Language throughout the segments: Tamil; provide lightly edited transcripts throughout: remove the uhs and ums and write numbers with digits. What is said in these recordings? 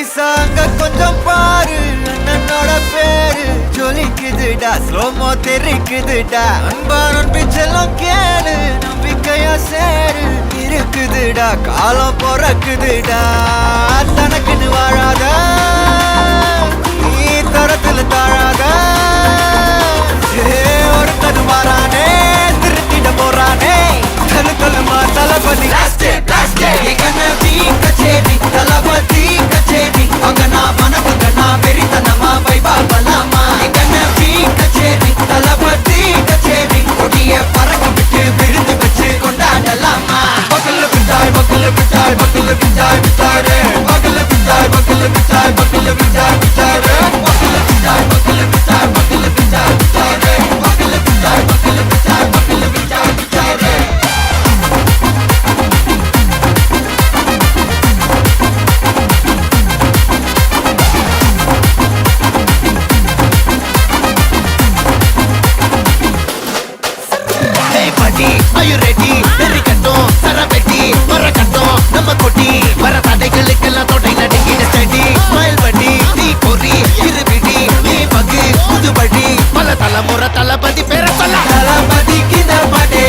பைசாங்க கொஞ்சம் பாரு அண்ணனோட பேரு ஜொலிக்குதுடா ஸ்லோமோ தெரிக்குதுடா அன்பானன் பிச்செல்லாம் கேளு நம்பிக்கையா சேரு இருக்குதுடா காலம் பொறக்குதுடா தனக்குன்னு வாழாத நீ தரத்துல தாழாத ஒருத்தன் மாறானே திருத்திட போறானே தலுக்கலுமா தளபதி கச்சேரி தளபதி கச்சேரி அங்கனா மனசுங்கனா வெறித்தனமா வைபா பலாமா கண்ணபி கச்சேரி தளபதி கச்சேரி கொடிய பறக்க விட்டு விருந்து வச்சு கொண்டாடலாமா பக்கல்ல பிட்டாய் பக்கல்ல பிட்டாய் பக்கல்ல பிட்டாய் பிட்டாரே பக்கல்ல பிட்டாய் பக்கல்ல பிட்டாய் பக்கல்ல பிட்டாய் பிட்டாரே பக்கல்ல பிட்டாய் பக்கல்ல பிட்டாய் பக்கல்ல பிட்டாய் பிட்டாரே பக்கல்ல பிட்டாய் பக்கல்ல பிட்டாய் பக்கல்ல பிட்டாய் பிட்டாரே Are you ready? Very கட்டும் சரவெட்டி வர கட்டும் நம்ம கொட்டி வர தடைகளுக்கெல்லாம் தொடை நடுங்கிட ஸ்டடி ஸ்மைல் பண்ணி தீ பொறி இருவிடி நீ பகு புதுபடி பல தலைமுறை தளபதி பேர சொல்ல தளபதிக்கு இந்த பாட்டே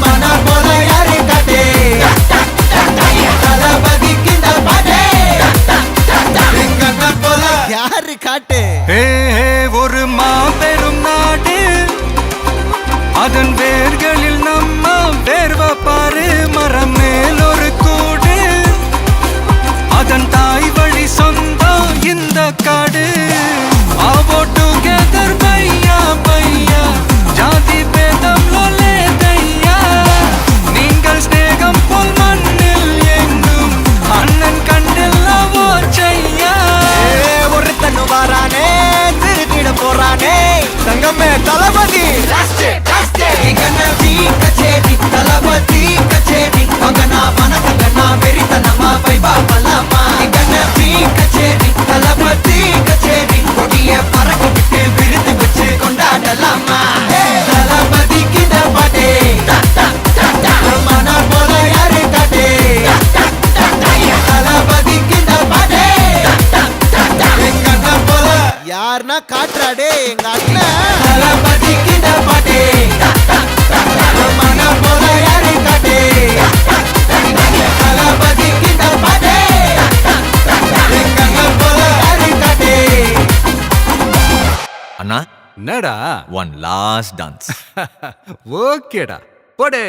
மனா போல யாரு காட்டே தளபதிக்கு இந்த பாட்டே எங்க போல யாரு காட்டே ஒரு மாபெரும் நாடு அதன் வேர்களில் நம்ம வேர்வ பாரு மரம் மேல் ஒரு கூடு அதன் தாய் வழி சொந்தம் இந்த காடு ஆவோ டுகெதர் பையா பையா ஜாதி பேதம் லோலே தையா நீங்கள் ஸ்நேகம் போல் மண்ணில் எங்கும் அண்ணன் கண்டில்லவோ செய்யா ஒருத்தன் வாரானே திருத்திட போறானே தங்கமே தளபதி கண்ணபி கச்சேரி தளபதி கச்சேரி அங்கனா மனசங்கனா வெறித்தனமா வைபா பலாமா கண்ணபி கச்சேரி தளபதி கச்சேரி கொடிய பறக்க விட்டு விருந்து வச்சு கொண்டாடலாமா தளபதிக்கு இந்த பாட்டே மனா போல யாரு காட்டே தளபதிக்கு இந்த பாட்டே எங்க அண்ணன் போல யாருன்னா காட்டுறாடே எங்க அண்ணன் தளபதிக்கு இந்த பாட்டே மனா போல யாரு காட்டே தளபதிக்கு இந்த பாட்டே எங்க அண்ணன் போல யாரு காட்டே அண்ணா என்னடா one last dance ஓகேடா போடே